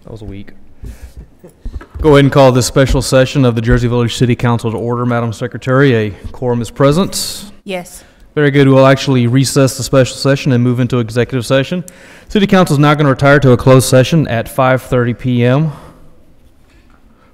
That was a week. Go ahead and call this special session of the Jersey Village City Council to order, Madam Secretary. A quorum is present. Yes. Very good. We'll actually recess the special session and move into executive session. City Council is now going to retire to a closed session at 5:30 p.m.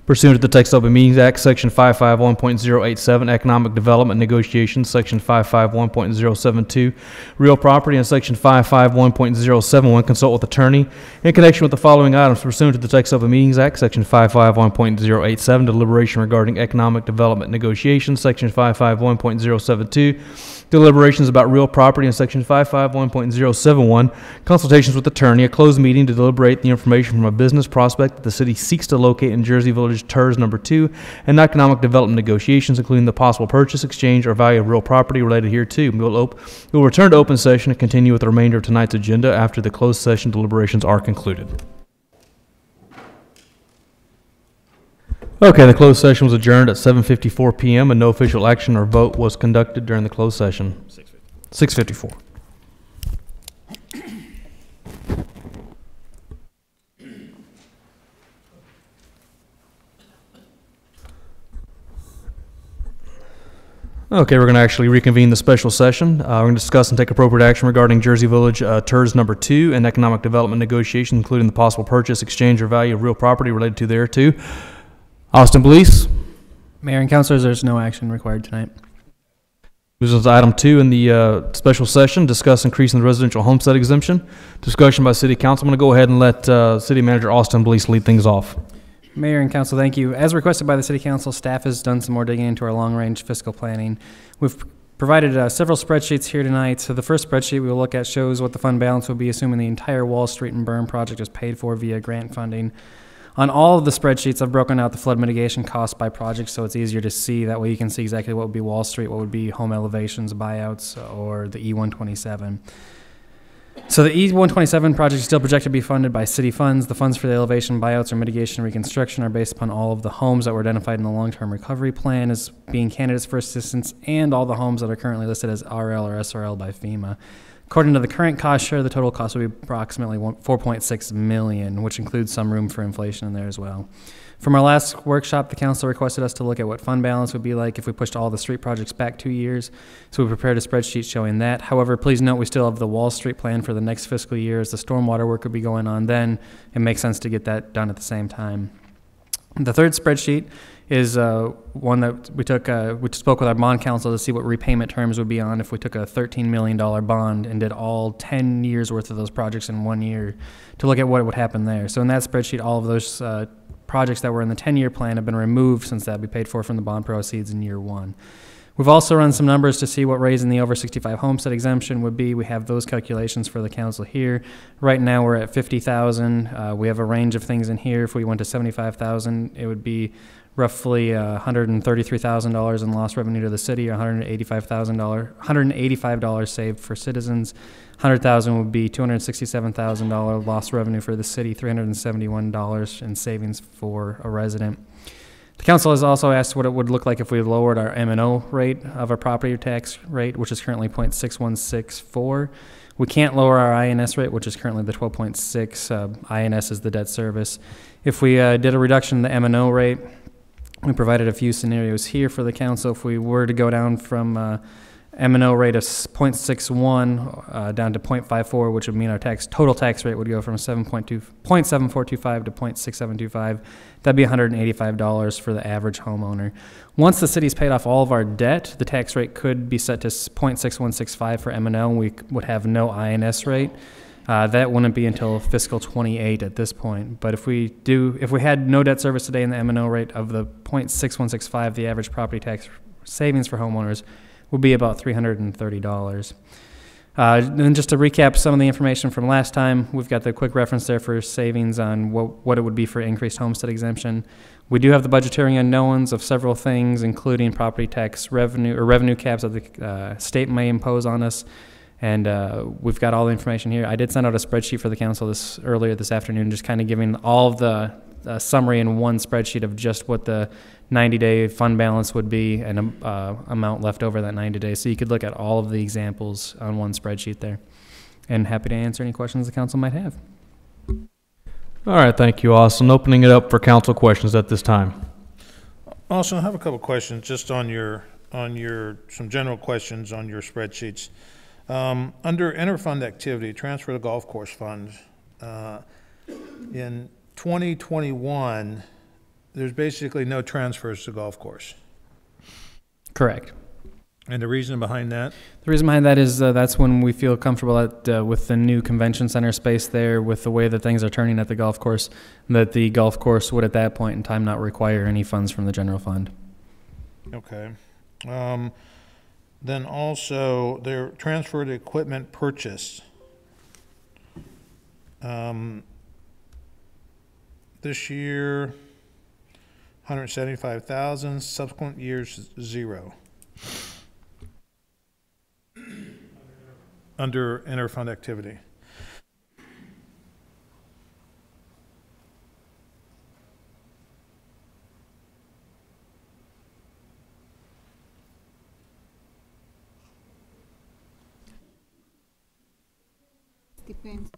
Pursuant to the Texas Open Meetings Act, Section 551.087, Economic Development Negotiations, Section 551.072, Real Property, and Section 551.071, consult with attorney in connection with the following items. Pursuant to the Texas Open Meetings Act, Section 551.087, deliberation regarding economic development negotiations, Section 551.072, deliberations about real property, and Section 551.071, consultations with attorney, a closed meeting to deliberate the information from a business prospect that the city seeks to locate in Jersey Village TERS number 2, and economic development negotiations, including the possible purchase, exchange, or value of real property related hereto. We'll return to open session and continue with the remainder of tonight's agenda after the closed session deliberations are concluded. Okay, the closed session was adjourned at 7:54 p.m. and no official action or vote was conducted during the closed session. 6:54. Okay, we're going to actually reconvene the special session. We're going to discuss and take appropriate action regarding Jersey Village TERS number 2 and economic development negotiations, including the possible purchase, exchange, or value of real property related to thereto. Austin Blease. Mayor and councilors, there's no action required tonight. This is item 2 in the special session. Discuss increasing the residential homestead exemption. Discussion by City Council. I'm going to go ahead and let City Manager Austin Blease lead things off. Mayor and council, thank you. As requested by the City Council, staff has done some more digging into our long-range fiscal planning. We've provided several spreadsheets here tonight. So the first spreadsheet we will look at shows what the fund balance will be, assuming the entire Wall Street and Burn project is paid for via grant funding. On all of the spreadsheets, I've broken out the flood mitigation costs by project, so it's easier to see. That way you can see exactly what would be Wall Street, what would be home elevations, buyouts, or the E127. So the E127 project is still projected to be funded by city funds. The funds for the elevation, buyouts, or mitigation and reconstruction are based upon all of the homes that were identified in the long-term recovery plan as being candidates for assistance and all the homes that are currently listed as RL or SRL by FEMA. According to the current cost share, the total cost would be approximately $4.6 million, which includes some room for inflation in there as well. From our last workshop, the council requested us to look at what fund balance would be like if we pushed all the street projects back 2 years. So we prepared a spreadsheet showing that. However, please note we still have the Wall Street plan for the next fiscal year as the stormwater work would be going on then. It makes sense to get that done at the same time. The third spreadsheet is one that we took, we spoke with our bond counsel to see what repayment terms would be on if we took a $13 million bond and did all 10 years worth of those projects in 1 year to look at what would happen there. So in that spreadsheet, all of those projects that were in the 10-year plan have been removed since that would be paid for from the bond proceeds in year 1. We've also run some numbers to see what raising the over 65 homestead exemption would be. We have those calculations for the council here. Right now we're at 50,000. We have a range of things in here. If we went to 75,000, it would be roughly $133,000 in lost revenue to the city, or $185 saved for citizens. $100,000 would be $267,000 lost revenue for the city, $371 in savings for a resident. The council has also asked what it would look like if we lowered our M&O rate of our property tax rate, which is currently 0.6164. We can't lower our INS rate, which is currently the 12.6. INS is the debt service. If we did a reduction in the M&O rate, we provided a few scenarios here for the council. If we were to go down from M&O rate of 0.61 down to 0.54, which would mean our total tax rate would go from 0.7425 to 0.6725. That'd be $185 for the average homeowner. Once the city's paid off all of our debt, the tax rate could be set to 0.6165 for M&O, and we would have no INS rate. That wouldn't be until fiscal 28 at this point. But if we had no debt service today and the M&O rate of the 0.6165, the average property tax savings for homeowners would be about $330. Then just to recap some of the information from last time, we've got the quick reference there for savings on what it would be for increased homestead exemption. We do have the budgetary unknowns of several things, including property tax revenue or revenue caps that the state may impose on us. And we've got all the information here. I did send out a spreadsheet for the council earlier this afternoon, just kind of giving all of the summary in one spreadsheet of just what the 90-day fund balance would be and amount left over that 90 days. So you could look at all of the examples on one spreadsheet there. And happy to answer any questions the council might have. All right, thank you, Austin. Opening it up for council questions at this time. Also, I have a couple questions just on your, some general questions on your spreadsheets. Under interfund activity, transfer to golf course fund, in 2021, there's basically no transfers to golf course. Correct. And the reason behind that? The reason behind that is that's when we feel comfortable with the new convention center space there, with the way that things are turning at the golf course, that the golf course would at that point in time not require any funds from the general fund. Okay. Then also, their transferred equipment purchase. This year, 175,000, subsequent years, 0. Under interfund activity. Depends.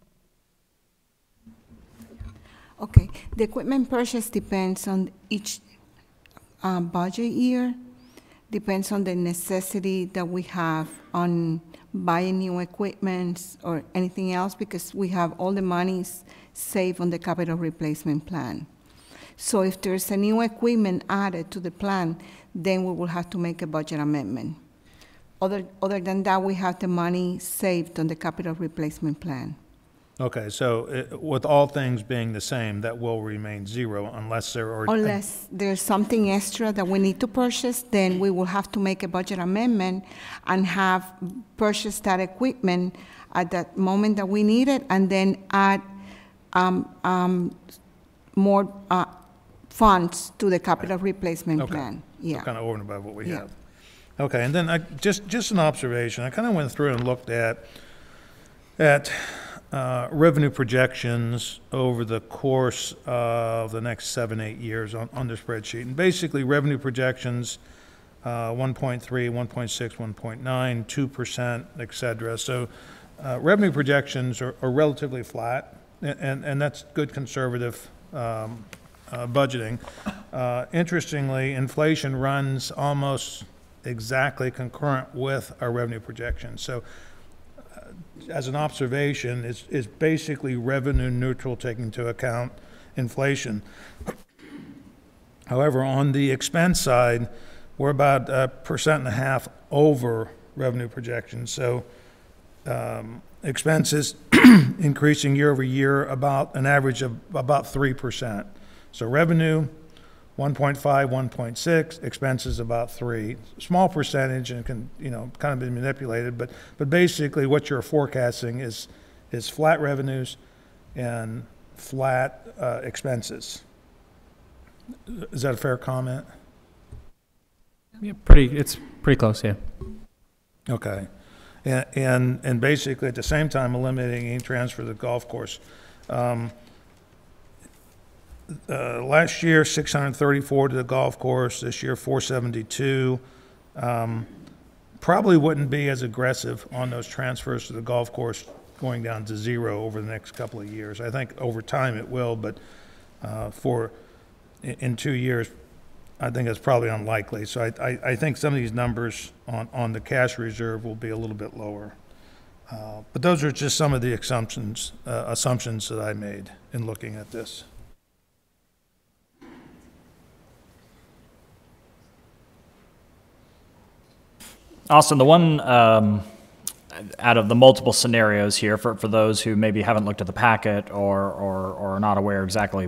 Okay, the equipment purchase depends on each budget year, depends on the necessity that we have on buying new equipment or anything else, because we have all the monies saved on the capital replacement plan. So if there's a new equipment added to the plan, then we will have to make a budget amendment. Other than that, we have the money saved on the capital replacement plan. Okay, so with all things being the same, that will remain 0 unless there are... Unless there's something extra that we need to purchase, then we will have to make a budget amendment and have purchased that equipment at that moment that we need it, and then add more funds to the capital replacement plan. Yeah. So kind of over and above what we have. Okay, and then just an observation. I kind of went through and looked at revenue projections over the course of the next 7-8 years on the spreadsheet. And basically, revenue projections, 1.3, 1.6, 1.9, 2%, et cetera. So revenue projections are relatively flat, and that's good conservative budgeting. Interestingly, inflation runs almost exactly concurrent with our revenue projections. So as an observation, is basically revenue neutral, taking into account inflation. However, on the expense side, we're about 1.5% over revenue projections. So expenses increasing year over year about an average of about 3%. So revenue 1.5, 1.6, expenses about 3. Small percentage and can, kind of be manipulated, but basically what you're forecasting is flat revenues and flat expenses. Is that a fair comment? Yeah, it's pretty close, yeah. Okay. And basically at the same time eliminating any transfer to the golf course. Last year, 634 to the golf course. This year, 472. Probably wouldn't be as aggressive on those transfers to the golf course going down to 0 over the next couple of years. I think over time it will, but in 2 years, I think it's probably unlikely. So I think some of these numbers on the cash reserve will be a little bit lower. But those are just some of the assumptions that I made in looking at this. Austin, the one out of the multiple scenarios here, for those who maybe haven't looked at the packet or are not aware exactly,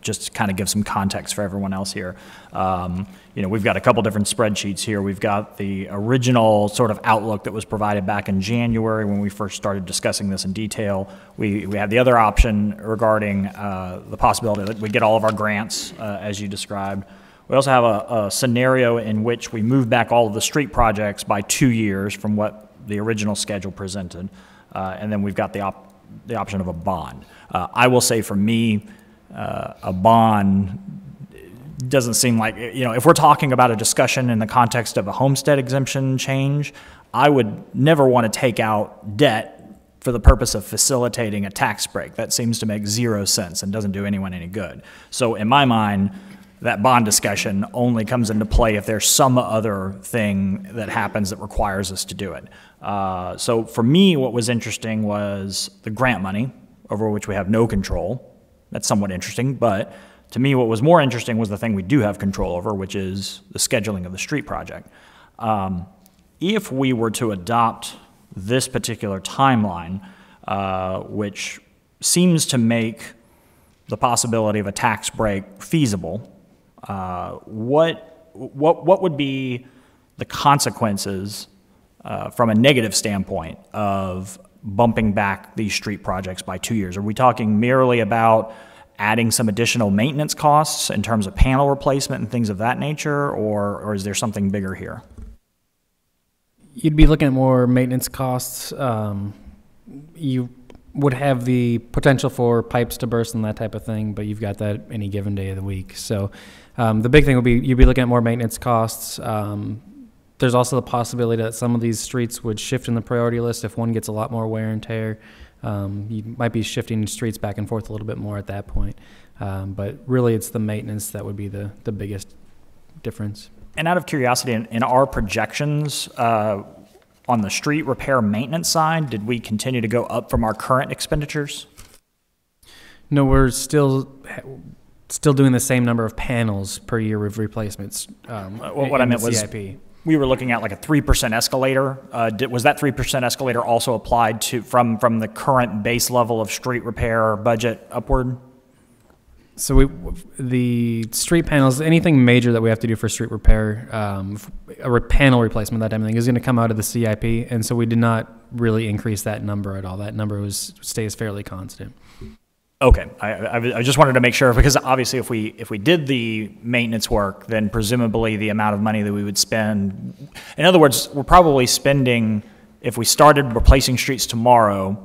just to kind of give some context for everyone else here. We've got a couple different spreadsheets here. We've got the original sort of outlook that was provided back in January when we first started discussing this in detail. We had the other option regarding the possibility that we get all of our grants, as you described. We also have a scenario in which we move back all of the street projects by 2 years from what the original schedule presented, and then we've got the option of a bond. I will say for me, a bond doesn't seem like, if we're talking about a discussion in the context of a homestead exemption change, I would never want to take out debt for the purpose of facilitating a tax break. That seems to make zero sense and doesn't do anyone any good. So in my mind, that bond discussion only comes into play if there's some other thing that happens that requires us to do it. So for me, what was interesting was the grant money, over which we have no control. That's somewhat interesting, but to me, what was more interesting was the thing we do have control over, which is the scheduling of the street project. If we were to adopt this particular timeline, which seems to make the possibility of a tax break feasible, what would be the consequences from a negative standpoint of bumping back these street projects by 2 years? Are we talking merely about adding some additional maintenance costs in terms of panel replacement and things of that nature, or is there something bigger here? You'd be looking at more maintenance costs. You would have the potential for pipes to burst and that type of thing, but you've got that any given day of the week. So the big thing would be you'd be looking at more maintenance costs. There's also the possibility that some of these streets would shift in the priority list if one gets a lot more wear and tear. You might be shifting streets back and forth a little bit more at that point. But really, it's the maintenance that would be the biggest difference. And out of curiosity, in our projections on the street repair maintenance side, did we continue to go up from our current expenditures? No, we're still doing the same number of panels per year of replacements. What I meant was CIP. we were looking at like a 3% escalator. Was that 3% escalator also applied to from the current base level of street repair budget upward? So the street panels, anything major that we have to do for street repair, panel replacement, that type of thing, is going to come out of the CIP, and so we did not really increase that number at all. That number stays fairly constant. Okay, I just wanted to make sure, because obviously if we did the maintenance work, then presumably the amount of money that we would spend, in other words, we're probably spending, if we started replacing streets tomorrow,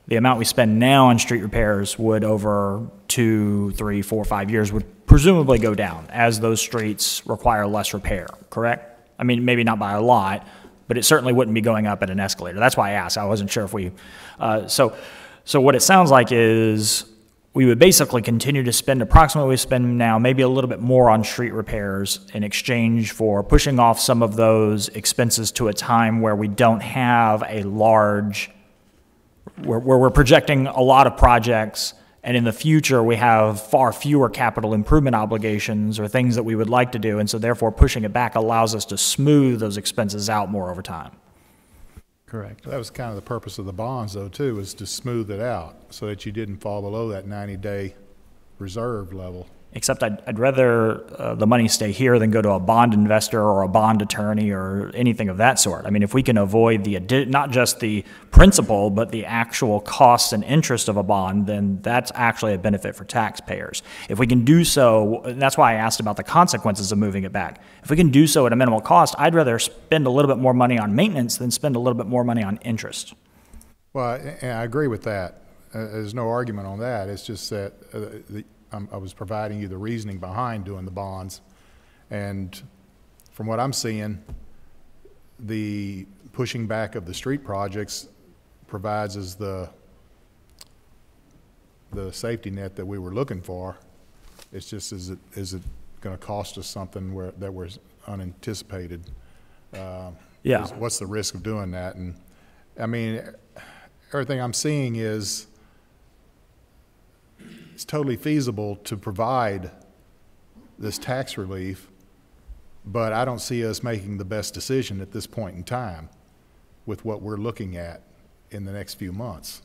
the amount we spend now on street repairs would over 2, 3, 4, 5 years would presumably go down as those streets require less repair, correct? I mean, maybe not by a lot, but it certainly wouldn't be going up at an escalator. That's why I asked. I wasn't sure if we, so what it sounds like is we would basically continue to spend approximately what we spend now, maybe a little bit more on street repairs in exchange for pushing off some of those expenses to a time where we don't have a large, where we're projecting a lot of projects, and in the future we have far fewer capital improvement obligations or things that we would like to do, and so therefore pushing it back allows us to smooth those expenses out more over time. Correct. That was kind of the purpose of the bonds, though, too, is to smooth it out so that you didn't fall below that 90-day reserve level. Except I'd rather the money stay here than go to a bond investor or a bond attorney or anything of that sort. I mean, if we can avoid not just the principal, but the actual costs and interest of a bond, then that's actually a benefit for taxpayers. If we can do so, and that's why I asked about the consequences of moving it back. If we can do so at a minimal cost, I'd rather spend a little bit more money on maintenance than spend a little bit more money on interest. Well, and I agree with that. There's no argument on that. It's just that I was providing you the reasoning behind doing the bonds, and from what I'm seeing, the pushing back of the street projects provides us the safety net that we were looking for. It's just, is it going to cost us something that was unanticipated? Yeah. What's the risk of doing that? And I mean, everything I'm seeing is it's totally feasible to provide this tax relief, but I don't see us making the best decision at this point in time with what we're looking at in the next few months.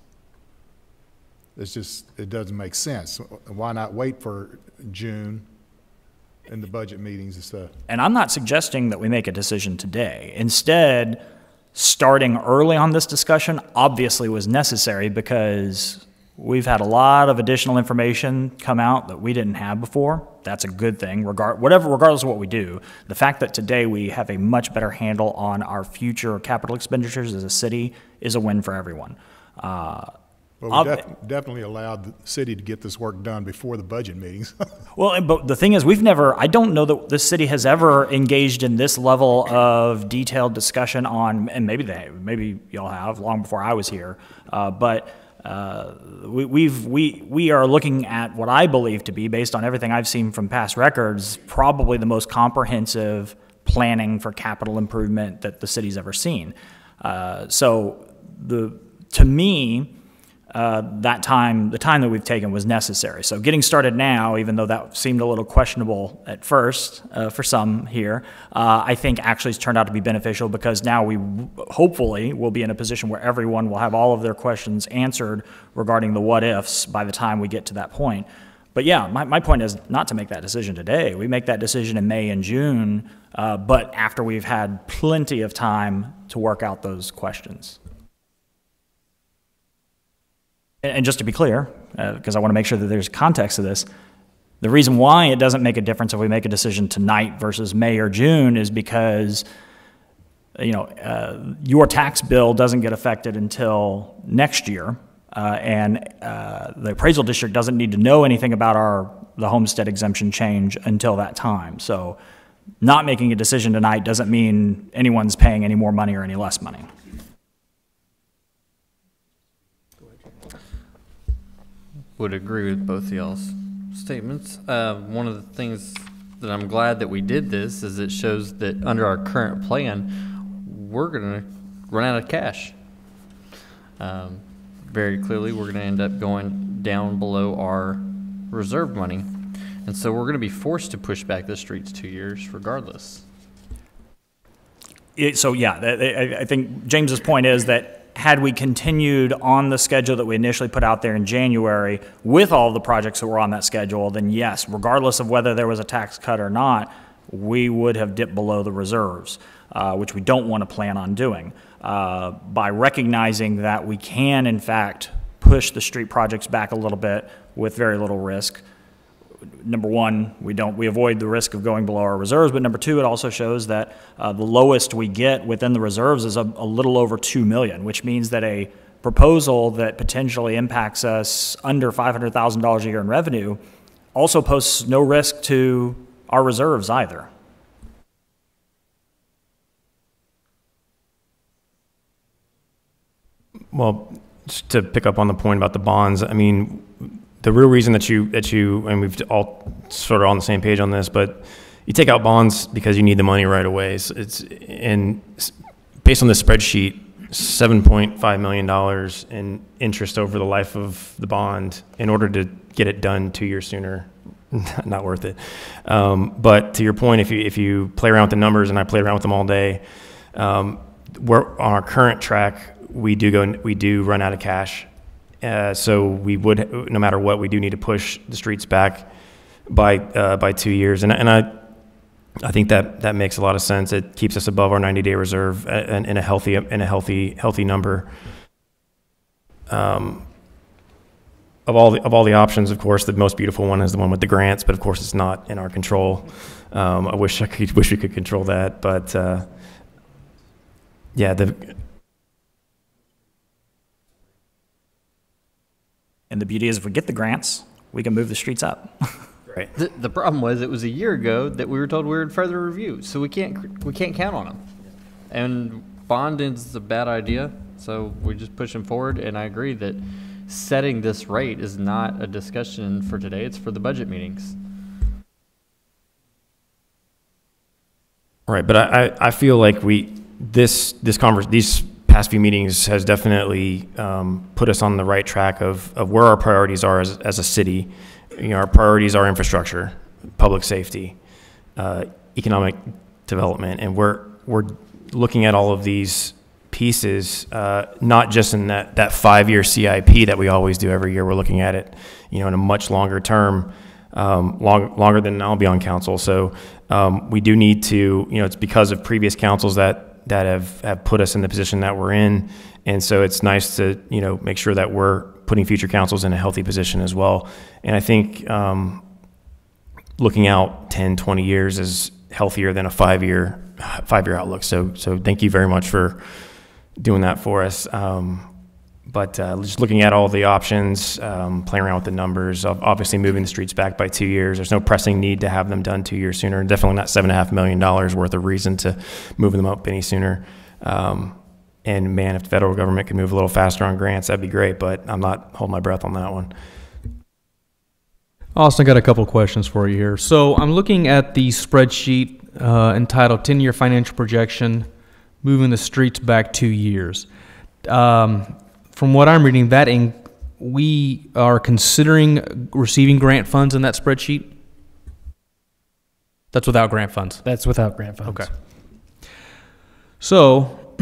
It doesn't make sense. Why not wait for June and the budget meetings and stuff? And I'm not suggesting that we make a decision today. Instead, starting early on this discussion obviously was necessary because we've had a lot of additional information come out that we didn't have before. That's a good thing, regardless of what we do. The fact that today we have a much better handle on our future capital expenditures as a city is a win for everyone. But we definitely allowed the city to get this work done before the budget meetings. Well, but the thing is, I don't know that this city has ever engaged in this level of detailed discussion on, and maybe y'all have long before I was here, but we are looking at what I believe to be, based on everything I've seen from past records, probably the most comprehensive planning for capital improvement that the city's ever seen. To me, the time that we've taken was necessary. So getting started now, even though that seemed a little questionable at first for some here, I think actually it's turned out to be beneficial, because now we hopefully will be in a position where everyone will have all of their questions answered regarding the what-ifs by the time we get to that point. But yeah, my point is not to make that decision today. We make that decision in May and June, but after we've had plenty of time to work out those questions. And just to be clear, because I want to make sure that there's context to this, the reason why it doesn't make a difference if we make a decision tonight versus May or June is because, your tax bill doesn't get affected until next year, and the appraisal district doesn't need to know anything about the homestead exemption change until that time. So not making a decision tonight doesn't mean anyone's paying any more money or any less money. Would agree with both of y'all's statements. One of the things that I'm glad that we did this is it shows that under our current plan, we're going to run out of cash. Very clearly, we're going to end up going down below our reserve money. And so we're going to be forced to push back the streets 2 years regardless. So yeah, I think James's point is that had we continued on the schedule that we initially put out there in January with all the projects that were on that schedule, then yes, regardless of whether there was a tax cut or not, we would have dipped below the reserves, which we don't want to plan on doing. By recognizing that we can, in fact, push the street projects back a little bit with very little risk, number one, we avoid the risk of going below our reserves, but number two, it also shows that the lowest we get within the reserves is a little over $2 million, which means that a proposal that potentially impacts us under $500,000 a year in revenue also poses no risk to our reserves either. Well, just to pick up on the point about the bonds, I mean, the real reason that you, and we've all sort of on the same page on this, but you take out bonds because you need the money right away. So and based on the spreadsheet, $7.5 million in interest over the life of the bond in order to get it done 2 years sooner, not worth it. But to your point, if you play around with the numbers, and I played around with them all day, we're on our current track. We do run out of cash. So we would, no matter what, we do need to push the streets back by 2 years, and I think that makes a lot of sense. It keeps us above our 90-day reserve in a healthy number. Of all the options, of course, the most beautiful one is the one with the grants, but of course it's not in our control. I wish we could control that, but yeah, And the beauty is if we get the grants, we can move the streets up. right. The problem was it was a year ago that we were told we were in further review, so we can't count on them. And bonding is a bad idea, so we just push them forward. And I agree that setting this rate is not a discussion for today; it's for the budget meetings. Right, but I feel like these past few meetings has definitely put us on the right track of where our priorities are as a city. You know, our priorities are infrastructure, public safety, economic development, and we're looking at all of these pieces, not just in that 5-year CIP that we always do every year. We're looking at it, you know, in a much longer term, longer than I'll be on council. So we do need to, you know, it's because of previous councils that have put us in the position that we're in. And so it's nice to, you know, make sure that we're putting future councils in a healthy position as well. And I think looking out 10, 20 years is healthier than a 5-year outlook. So thank you very much for doing that for us. just looking at all the options, playing around with the numbers, obviously moving the streets back by 2 years. There's no pressing need to have them done 2 years sooner. Definitely not $7.5 million worth of reason to move them up any sooner. And man, if the federal government could move a little faster on grants, that'd be great, but I'm not holding my breath on that one. Austin, I got a couple of questions for you here. So I'm looking at the spreadsheet entitled 10-Year Financial Projection, Moving the Streets Back 2 Years. From what I'm reading, we are considering receiving grant funds in that spreadsheet? That's without grant funds? That's without grant funds. Okay. So,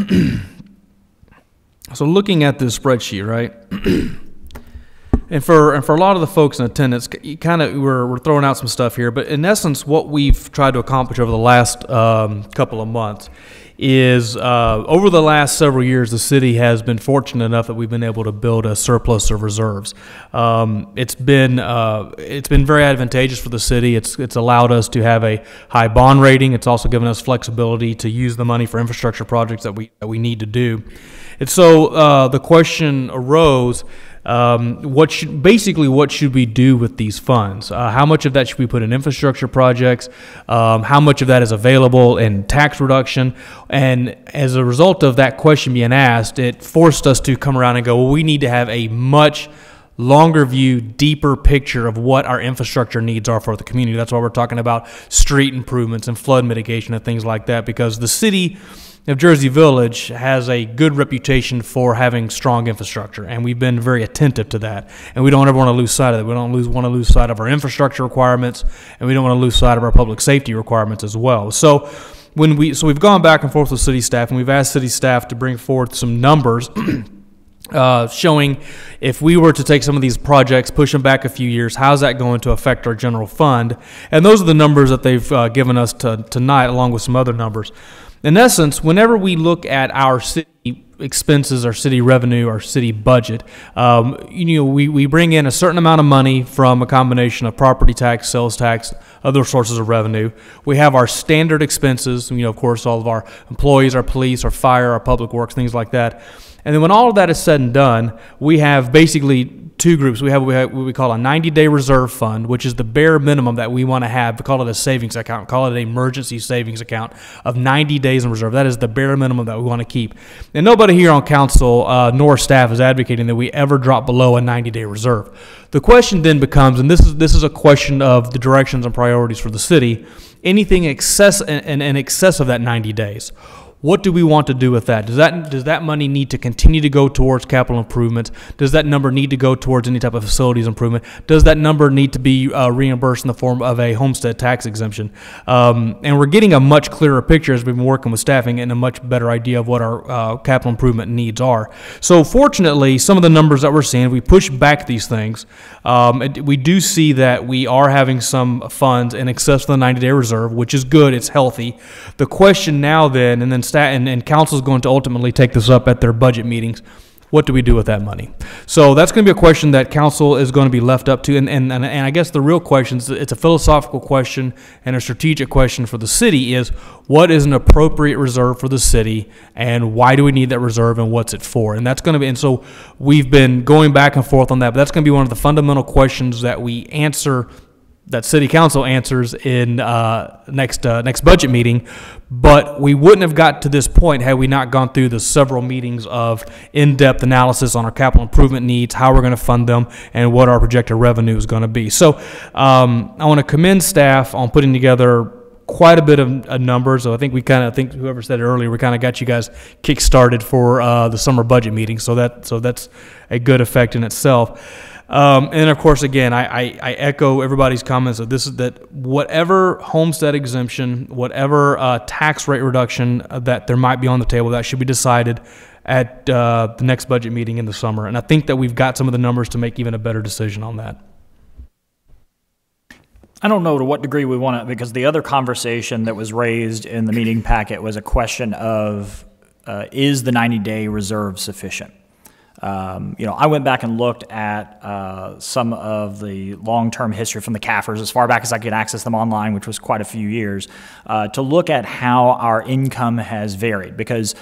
so looking at this spreadsheet, right? And for a lot of the folks in attendance, we're throwing out some stuff here, but in essence, what we've tried to accomplish over the last couple of months is over the last several years, the city has been fortunate enough that we've been able to build a surplus of reserves. It's been very advantageous for the city. It's allowed us to have a high bond rating. It's also given us flexibility to use the money for infrastructure projects that we need to do. And so the question arose, what should we do with these funds? How much of that should we put in infrastructure projects? How much of that is available in tax reduction? And as a result of that question being asked, it forced us to come around and go, well, we need to have a much longer view, deeper picture of what our infrastructure needs are for the community. That's why we're talking about street improvements and flood mitigation and things like that, because the city of Jersey Village has a good reputation for having strong infrastructure, and we've been very attentive to that. And we don't ever want to lose sight of that. We don't want to lose sight of our infrastructure requirements, and we don't want to lose sight of our public safety requirements as well. So we've gone back and forth with city staff, and we've asked city staff to bring forth some numbers showing if we were to take some of these projects, push them back a few years, how's that going to affect our general fund? And those are the numbers that they've given us tonight, along with some other numbers. In essence, whenever we look at our city expenses, our city revenue, our city budget, we bring in a certain amount of money from a combination of property tax, sales tax, other sources of revenue. We have our standard expenses, of course, all of our employees, our police, our fire, our public works, things like that. And then when all of that is said and done, we have basically two groups. We have what we call a 90-day reserve fund, which is the bare minimum that we want to have. We call it a savings account. Call it an emergency savings account of 90 days in reserve. That is the bare minimum that we want to keep. And nobody here on council nor staff is advocating that we ever drop below a 90-day reserve. The question then becomes, and this is a question of the directions and priorities for the city, anything in excess of that 90 days. What do we want to do with that? Does that money need to continue to go towards capital improvements? Does that number need to go towards any type of facilities improvement? Does that number need to be reimbursed in the form of a homestead tax exemption? And we're getting a much clearer picture as we've been working with staffing and a much better idea of what our capital improvement needs are. So fortunately, some of the numbers that we're seeing, we push back these things. We do see that we are having some funds in excess of the 90-day reserve, which is good. It's healthy. The question now then, and council is going to ultimately take this up at their budget meetings. What do we do with that money? So that's going to be a question that council is going to be left up to. And I guess the real question is, it's a philosophical question and a strategic question for the city is, what is an appropriate reserve for the city, and why do we need that reserve, and what's it for? And that's going to be, and so we've been going back and forth on that, but that's going to be one of the fundamental questions that we answer, that city council answers in next budget meeting. But we wouldn't have got to this point had we not gone through the several meetings of in-depth analysis on our capital improvement needs, how we're going to fund them, and what our projected revenue is going to be. So I want to commend staff on putting together quite a bit of numbers. So I think whoever said it earlier, we kind of got you guys kick-started for the summer budget meeting. So that's a good effect in itself. And of course, again, I echo everybody's comments that whatever homestead exemption, whatever tax rate reduction that there might be on the table, that should be decided at the next budget meeting in the summer. And I think that we've got some of the numbers to make even a better decision on that. I don't know to what degree we want to, because the other conversation that was raised in the meeting packet was a question of, is the 90-day reserve sufficient? I went back and looked at some of the long-term history from the CAFRs as far back as I could access them online, which was quite a few years, to look at how our income has varied. Because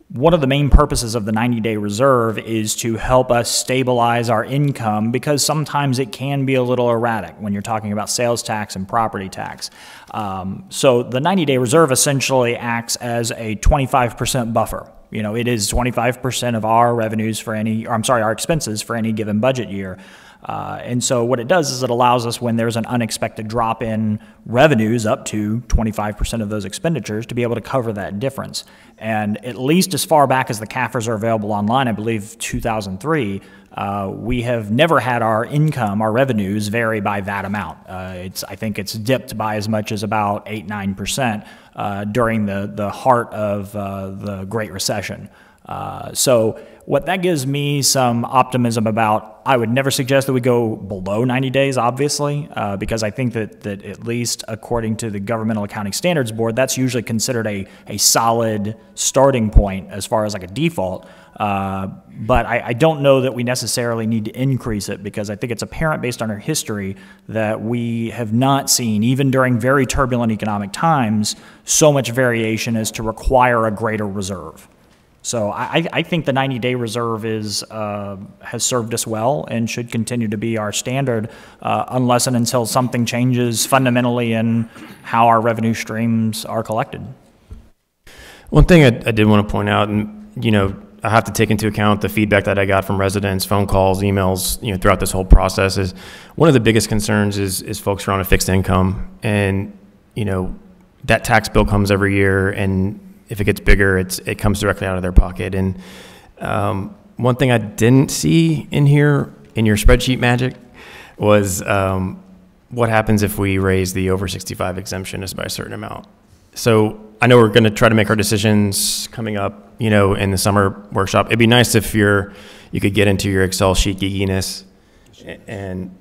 one of the main purposes of the 90-day reserve is to help us stabilize our income, because sometimes it can be a little erratic when you're talking about sales tax and property tax. So the 90-day reserve essentially acts as a 25% buffer. You know, it is 25% of our revenues for our expenses for any given budget year. And so what it does is it allows us, when there's an unexpected drop in revenues up to 25% of those expenditures, to be able to cover that difference. And at least as far back as the CAFRs are available online, I believe 2003, we have never had our revenues vary by that amount. I think it's dipped by as much as about 8-9% during the heart of the Great Recession. So what that gives me some optimism about, I would never suggest that we go below 90 days, obviously, because I think that at least according to the Governmental Accounting Standards Board, that's usually considered a solid starting point as far as like a default. But I don't know that we necessarily need to increase it, because I think it's apparent based on our history that we have not seen, even during very turbulent economic times, so much variation as to require a greater reserve. So I think the 90-day reserve has served us well and should continue to be our standard unless and until something changes fundamentally in how our revenue streams are collected. One thing I did want to point out, and I have to take into account the feedback that I got from residents, phone calls, emails, throughout this whole process, is one of the biggest concerns is folks who are on a fixed income, and that tax bill comes every year, and if it gets bigger, it comes directly out of their pocket. And one thing I didn't see in here, in your spreadsheet magic, was what happens if we raise the over 65 exemption just by a certain amount. So I know we're going to try to make our decisions coming up, in the summer workshop. It'd be nice if you could get into your Excel sheet geekiness and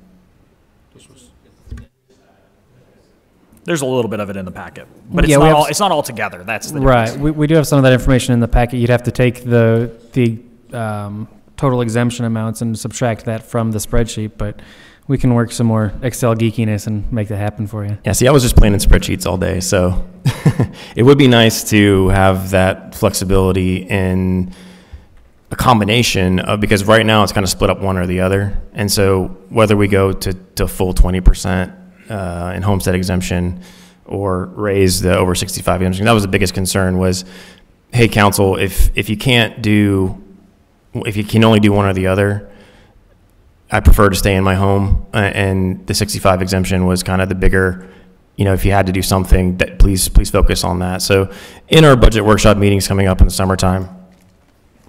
there's a little bit of it in the packet, but it's not all together. That's the difference. Right. We do have some of that information in the packet. You'd have to take the total exemption amounts and subtract that from the spreadsheet, but we can work some more Excel geekiness and make that happen for you. Yeah, see, I was just playing in spreadsheets all day, so it would be nice to have that flexibility in a combination of, because right now it's kind of split up one or the other, and so whether we go to full 20% in homestead exemption or raise the over 65 exemption, that was the biggest concern was, hey, council, if you can only do one or the other, I prefer to stay in my home, and the 65 exemption was kind of the bigger, if you had to do something, that please focus on that. So in our budget workshop meetings coming up in the summertime,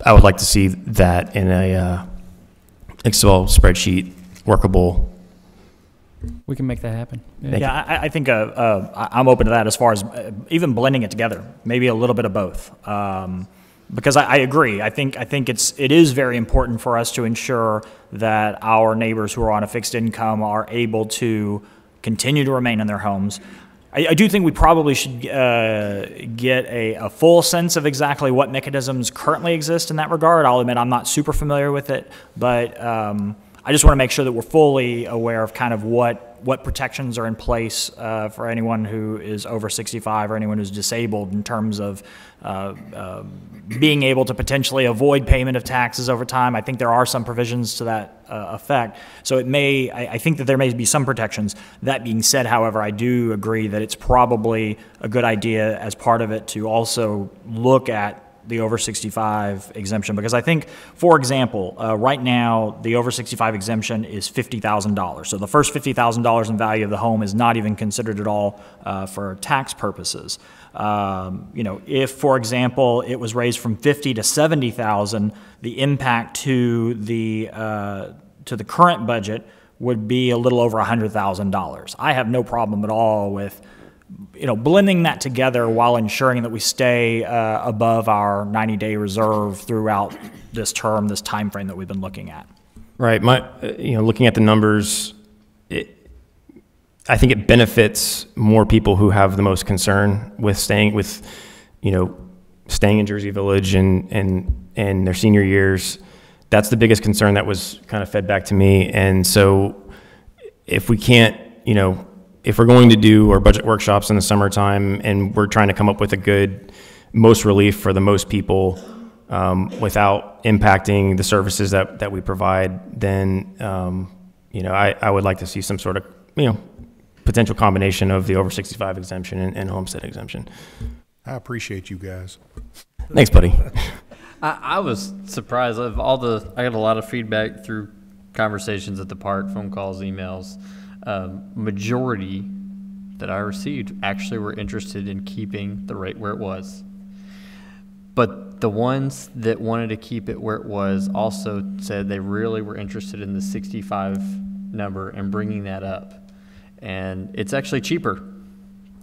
I would like to see that in a Excel spreadsheet workable. We can make that happen. Yeah, I think I'm open to that as far as even blending it together, maybe a little bit of both. Because I agree. I think it is very important for us to ensure that our neighbors who are on a fixed income are able to continue to remain in their homes. I do think we probably should get a full sense of exactly what mechanisms currently exist in that regard. I'll admit I'm not super familiar with it, but I just want to make sure that we're fully aware of kind of what protections are in place for anyone who is over 65 or anyone who's disabled in terms of being able to potentially avoid payment of taxes over time. I think there are some provisions to that effect. So I think that there may be some protections. That being said, however, I do agree that it's probably a good idea as part of it to also look at the over 65 exemption, because I think, for example, right now the over 65 exemption is $50,000. So the first $50,000 in value of the home is not even considered at all for tax purposes. If, for example, it was raised from $50,000 to $70,000, the impact to the current budget would be a little over $100,000. I have no problem at all with blending that together while ensuring that we stay above our 90-day reserve throughout this term, this time frame that we've been looking at. Right. Looking at the numbers, I think it benefits more people who have the most concern with staying in Jersey Village and their senior years. That's the biggest concern that was kind of fed back to me. And so if we can't, if we're going to do our budget workshops in the summertime and we're trying to come up with a good most relief for the most people, without impacting the services that we provide, then, I would like to see some sort of, potential combination of the over 65 exemption and homestead exemption. I appreciate you guys. Thanks, buddy. I was surprised of all I got a lot of feedback through conversations at the park, phone calls, emails. Majority that I received actually were interested in keeping the rate where it was. But the ones that wanted to keep it where it was also said they really were interested in the 65 number and bringing that up. And it's actually cheaper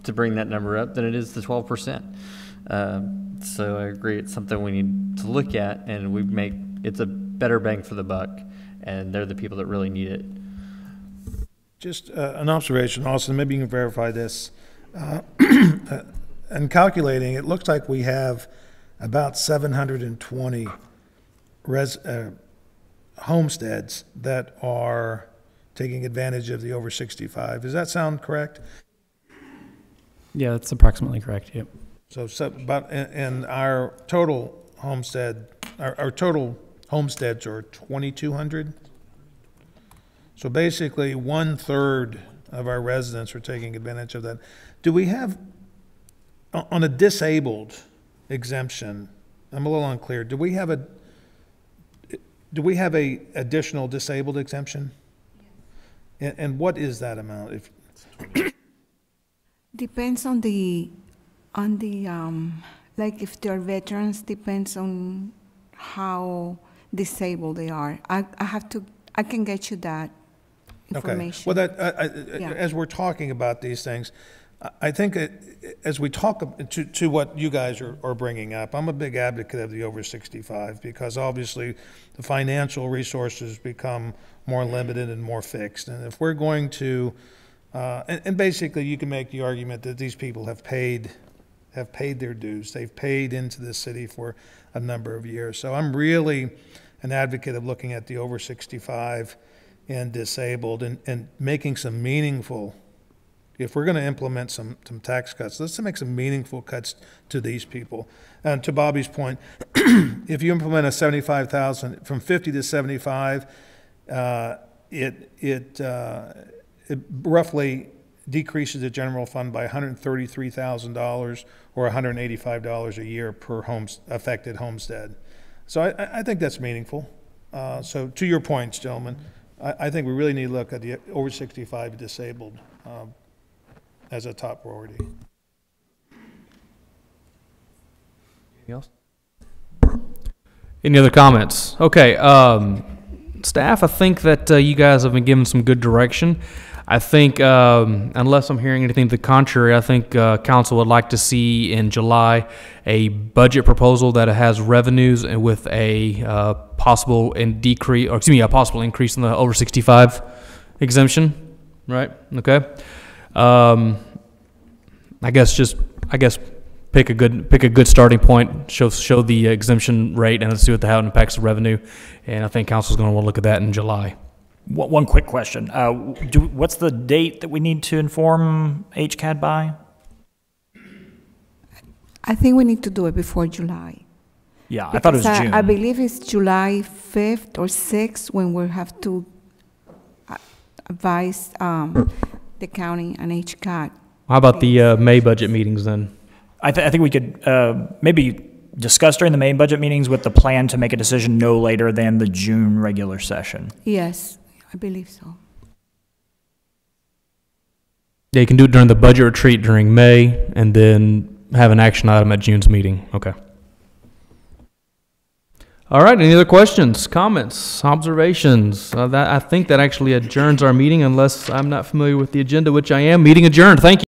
to bring that number up than it is the 12%. So I agree, it's something we need to look at, and it's a better bang for the buck, and they're the people that really need it. Just an observation, Austin, maybe you can verify this. And calculating, it looks like we have about 720 homesteads that are taking advantage of the over 65. Does that sound correct? Yeah, that's approximately correct, yep. So about, and our total homestead, our total homesteads are 2,200. So basically 1/3 of our residents are taking advantage of that. Do we have, on a disabled exemption, I'm a little unclear, do we have a additional disabled exemption? And what is that amount? Depends on the like if they're veterans, depends on how disabled they are. I can get you that information. Okay. Well, Yeah. as we're talking about these things, I think as we talk to what you guys are bringing up, I'm a big advocate of the over 65 because obviously the financial resources become more limited and more fixed. And if we're going to, and basically you can make the argument that these people have paid their dues. They've paid into the city for a number of years. So I'm really an advocate of looking at the over 65 and disabled and making some meaningful, if we're going to implement some tax cuts, let's make some meaningful cuts to these people. And to Bobby's point, if you implement a 75,000 from 50 to 75, it roughly decreases the general fund by $133,000 or $185 a year per affected homestead. So I think that's meaningful. So to your points, gentlemen, I think we really need to look at the over 65 disabled as a top priority. Anything else? Any other comments? Okay, staff, I think that you guys have been given some good direction. I think, unless I'm hearing anything to the contrary, I think council would like to see in July a budget proposal that has revenues and with a possible increase in the over 65 exemption. Right? Okay. I guess pick a good starting point. Show the exemption rate and let's see how it impacts the revenue. And I think council's going to want to look at that in July. One quick question. What's the date that we need to inform HCAD by? I think we need to do it before July. Yeah, I thought it was June. I believe it's July 5th or 6th when we have to advise the county and HCAD. How about the May budget meetings then? I think we could maybe discuss during the May budget meetings with the plan to make a decision no later than the June regular session. Yes, I believe so. Yeah, you can do it during the budget retreat during May and then have an action item at June's meeting. Okay. All right, any other questions, comments, observations? I think that actually adjourns our meeting unless I'm not familiar with the agenda, which I am. Meeting adjourned. Thank you.